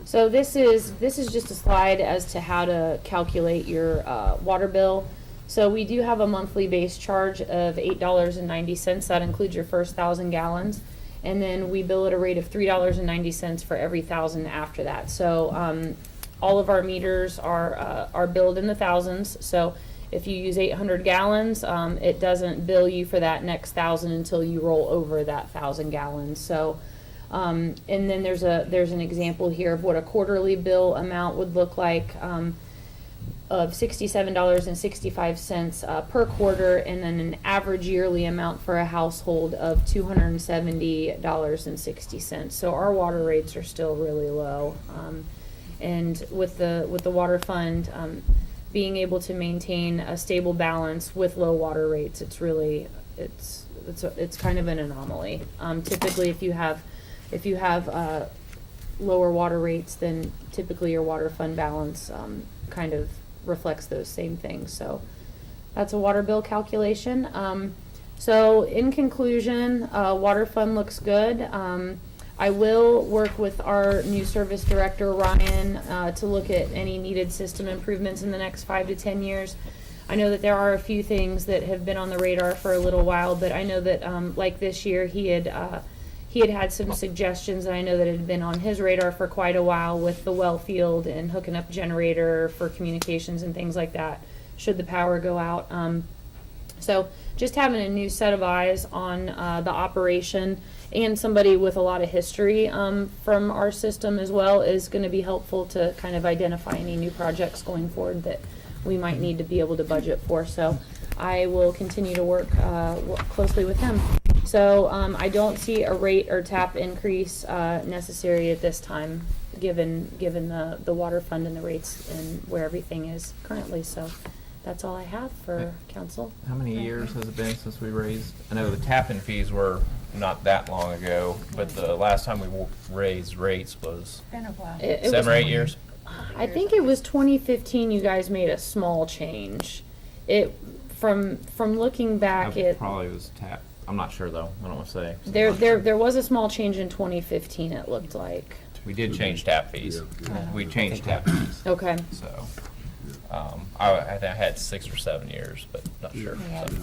So this is just a slide as to how to calculate your water bill. So we do have a monthly base charge of $8.90. That includes your first 1,000 gallons. And then we bill at a rate of $3.90 for every 1,000 after that. So all of our meters are billed in the thousands. So if you use 800 gallons, it doesn't bill you for that next 1,000 until you roll over that 1,000 gallons. So, and then there's an example here of what a quarterly bill amount would look like, of $67.65 per quarter, and then an average yearly amount for a household of $270.60. So our water rates are still really low, and with the water fund being able to maintain a stable balance with low water rates, it's kind of an anomaly. Typically, if you have lower water rates, then typically your water fund balance kind of reflects those same things. So that's a water bill calculation. So in conclusion, water fund looks good. I will work with our new service director, Ryan, to look at any needed system improvements in the next 5 to 10 years. I know that there are a few things that have been on the radar for a little while, but I know that like this year he had some suggestions that I know that had been on his radar for quite a while, with the well field and hooking up a generator for communications and things like that should the power go out. So just having a new set of eyes on the operation, and somebody with a lot of history from our system as well, is going to be helpful to kind of identify any new projects going forward that we might need to be able to budget for. So I will continue to work closely with him. So I don't see a rate or tap increase necessary at this time, given the water fund and the rates and where everything is currently. So that's all I have for council. How many years has it been since we raised? I know the tap-in fees were not that long ago, but the last time we raised rates was Been a while. It 7 was- or 8 years. I think it was 2015. You guys made a small change. From looking back, It probably was tap. I'm not sure though. I don't want to say. there was a small change in 2015. It looked like. We did change tap fees. We changed tap fees. Okay. So I think I had 6 or 7 years, but not sure. Yeah. So.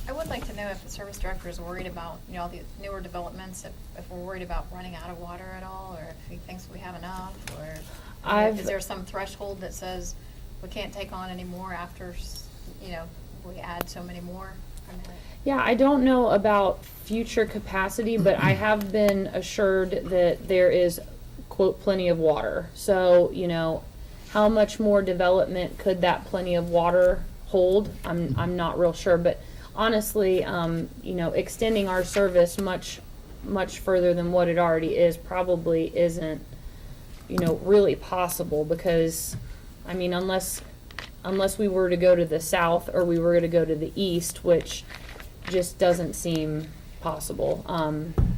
I would like to know if the service director is worried about, all the newer developments, if we're worried about running out of water at all, or if he thinks we have enough, or is there some threshold that says we can't take on any more after, we add so many more? I mean, Yeah, I don't know about future capacity, but I have been assured that there is, quote, plenty of water. So, how much more development could that plenty of water hold? I'm not real sure, but honestly, extending our service much further than what it already is probably isn't, really possible, because, I mean, unless we were to go to the south or we were to go to the east, which just doesn't seem possible.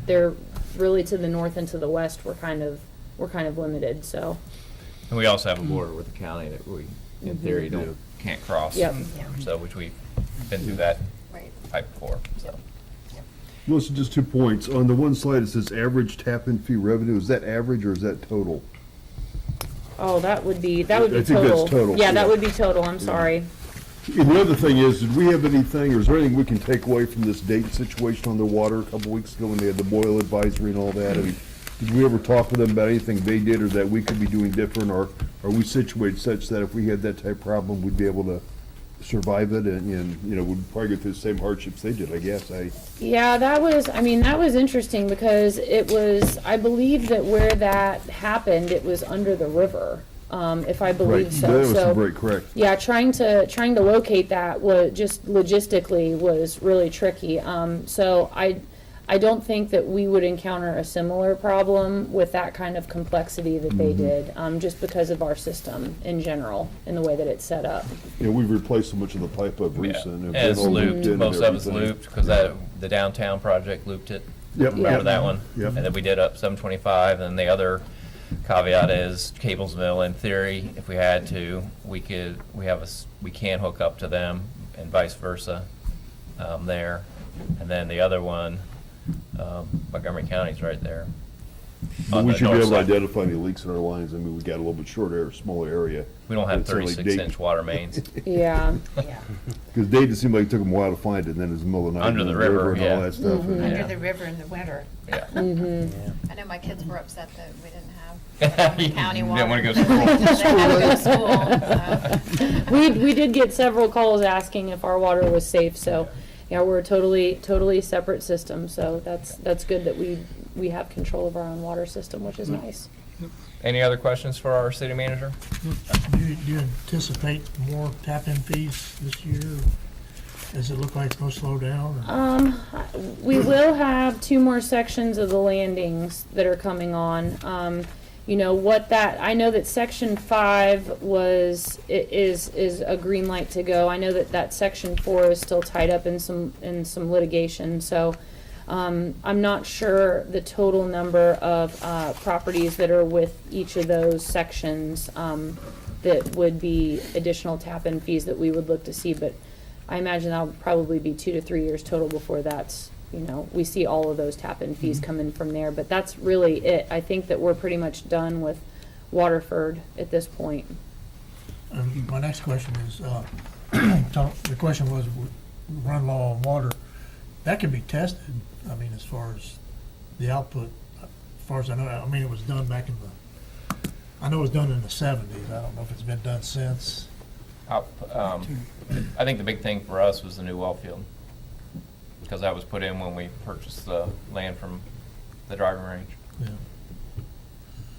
They're really to the north and to the west, we're kind of limited, so. And we also have a border with the county that we, in theory, can't cross. Yep. So, which we've been through that Right. fight before, so. Well, it's just 2 points. On the one slide, it says average tap-in fee revenue. Is that average or is that total? Oh, that would be I think that's total. total, Yeah, that yeah. would be total, I'm sorry. And the other thing is, did we have anything, or is there anything we can take away from this Dayton situation on the water a couple weeks ago when they had the boil advisory and all that? I mean, did we ever talk with them about anything they did or that we could be doing different, or are we situated such that if we had that type of problem, we'd be able to survive it and we'd probably go through the same hardships they did, I guess. Yeah, that was interesting because it was, I believe that where that happened, it was under the river, if I believe Right, so. that was So, right, correct. yeah, trying to locate that was just logistically was really tricky. So I don't think that we would encounter a similar problem with that kind of complexity that they did, just because of our system in general and the way that it's set up. We've replaced so much of the pipe up Yeah. recent. And it's looped, and most of it's everything. looped, because the downtown project looped it. Yep. Remember Yep. that one? Yep. And then we did up 725, and the other caveat is Cablesville, in theory, if we had to, we can hook up to them and vice versa, there. And then the other one, Montgomery County's right there. But on we the should be north able to side. identify any leaks in our lines. I mean, we got a little bit shorter, smaller area. We don't have It's only 36-inch water mains. Yeah. Because Dayton seemed like it took them a while to find it, and then it was the middle of the night. Under and the the river, and yeah. all that stuff. Mm-hmm. and- Under Yeah. the river in the winter. Yeah. I know my kids were upset that we didn't have You county water. didn't want to go to school. They had to go to school, so. We did get several calls asking if our water was safe, so, yeah, we're a totally separate system, so that's good that we have control of our own water system, which is nice. Any other questions for our city manager? Do you anticipate more tap-in fees this year? Does it look like it's gonna slow down? We will have 2 more sections of the landings that are coming on. I know that section 5 is a green light to go. I know that section 4 is still tied up in some litigation, so I'm not sure the total number of properties that are with each of those sections that would be additional tap-in fees that we would look to see, but I imagine that would probably be 2 to 3 years total before that's, we see all of those tap-in fees come in from there, but that's really it. I think that we're pretty much done with Waterford at this point. My next question is, the question was, run low on water. That can be tested, I mean, as far as the output, as far as I know. I mean, it was done back I know it was done in the 70s. I don't know if it's been done since. I think the big thing for us was the new well field, because that was put in when we purchased the land from the driving range. Yeah.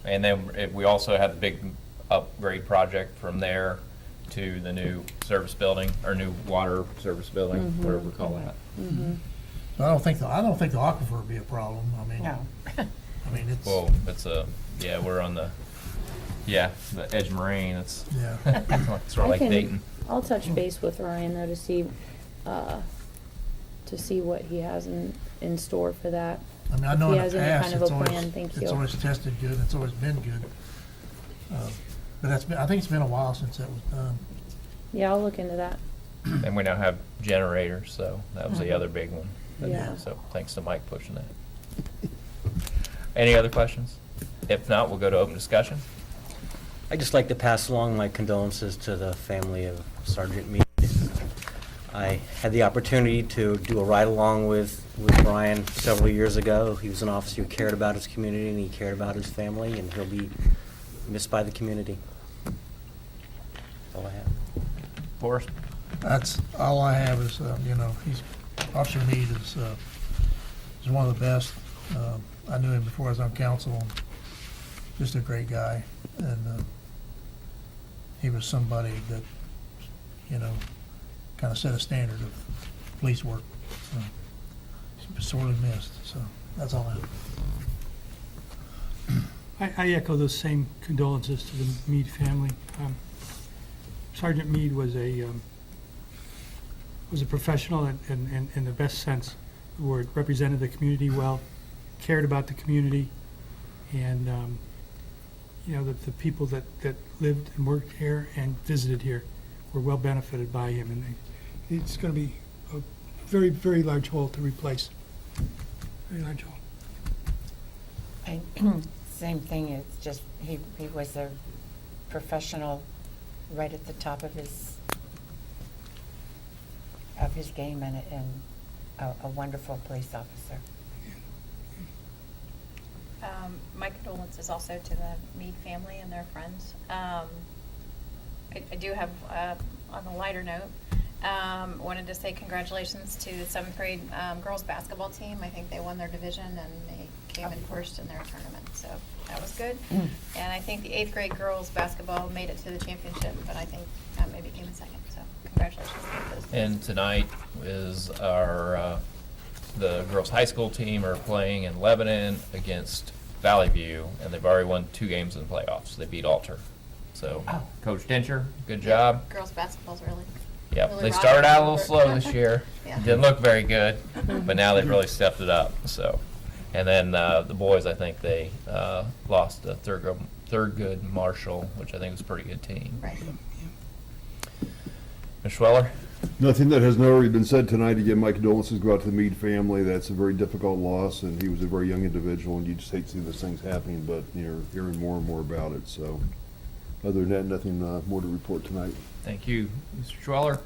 And then we also had the big upgrade project from there to the new service building, or new water service building, whatever we call that. So I don't think the aquifer would be a problem. I mean, No. I mean, it's, Well, we're on the Edge Moraine, it's yeah. sort of like Dayton. I'll touch base with Ryan though to see what he has in store for that. I mean, I know He in has the any past, kind of it's a always, plan, thank it's you. always tested good, it's always been good. But I think it's been a while since that was done. Yeah, I'll look into that. And we now have generators, so that was the other big one. Yeah. So thanks to Mike pushing that. Any other questions? If not, we'll go to open discussion. I'd just like to pass along my condolences to the family of Sergeant Meade. I had the opportunity to do a ride-along with Brian several years ago. He was an officer who cared about his community and he cared about his family, and he'll be missed by the community. That's all I have. Forrest? That's all I have is, Officer Meade is one of the best. I knew him before I was on council. Just a great guy, and he was somebody that, kind of set a standard of police work. He's sorely missed, so that's all I have. I echo those same condolences to the Meade family. Sergeant Meade was a professional in the best sense of the word, represented the community well, cared about the community, and the people that lived and worked here and visited here were well benefited by him, and it's going to be a very, very large hole to replace. Very large hole. Same thing, it's just, he was a professional right at the top of his game, and a wonderful police officer. My condolences also to the Meade family and their friends. I do have, on a lighter note, wanted to say congratulations to the 7th grade girls basketball team. I think they won their division and they came in first in their tournament, so that was good. And I think the 8th grade girls basketball made it to the championship, but I think maybe came in second, so congratulations to those. And tonight is the girls' high school team are playing in Lebanon against Valley View, and they've already won 2 games in the playoffs. They beat Alter. So, Coach Dincher, good job. Girls basketball's really Yep, really they rocking started out a over. little slow this year. Yeah. Didn't look very good, but now they've really stepped it up. So, and then the boys, I think they lost to Thurgood Marshall, which I think was a pretty good team. Right. Ms. Schweller? Nothing that has already been said tonight. Again, my condolences go out to the Meade family. That's a very difficult loss, and he was a very young individual, and you just hate to see those things happening, but you're hearing more and more about it. So, other than that, nothing more to report tonight. Thank you, Mr. Schweller.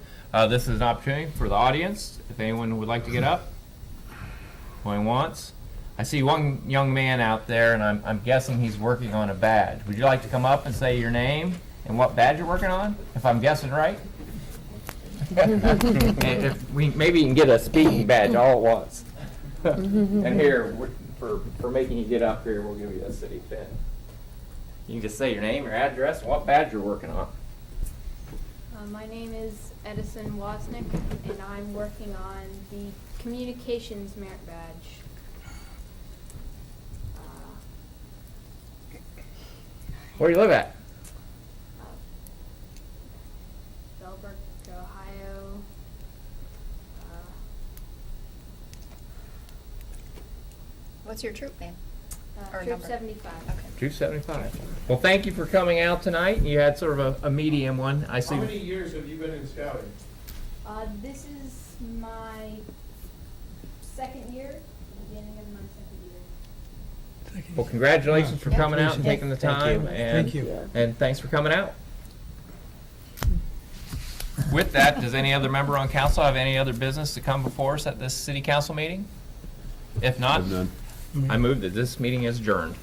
This is an opportunity for the audience, if anyone would like to get up. Going once. I see one young man out there, and I'm guessing he's working on a badge. Would you like to come up and say your name and what badge you're working on, if I'm guessing right? If we maybe you can get a speaking badge all at once. And here, for making you get up here, we'll give you a city pin. You can just say your name, your address, and what badge you're working on. My name is Edison Wozniak, and I'm working on the Communications Merit Badge. Where do you live at? Bellbrook, Ohio. What's your troop name? Or Troop number? 75. Okay. 275. Well, thank you for coming out tonight. You had sort of a medium one. I see. How many years have you been in scouting? This is my second year, beginning of my second year. Well, congratulations for coming out and taking the Thank time. you. And, Thank you. And thanks for coming out. With that, does any other member on council have any other business to come before us at this city council meeting? If not, None. I move that this meeting is adjourned.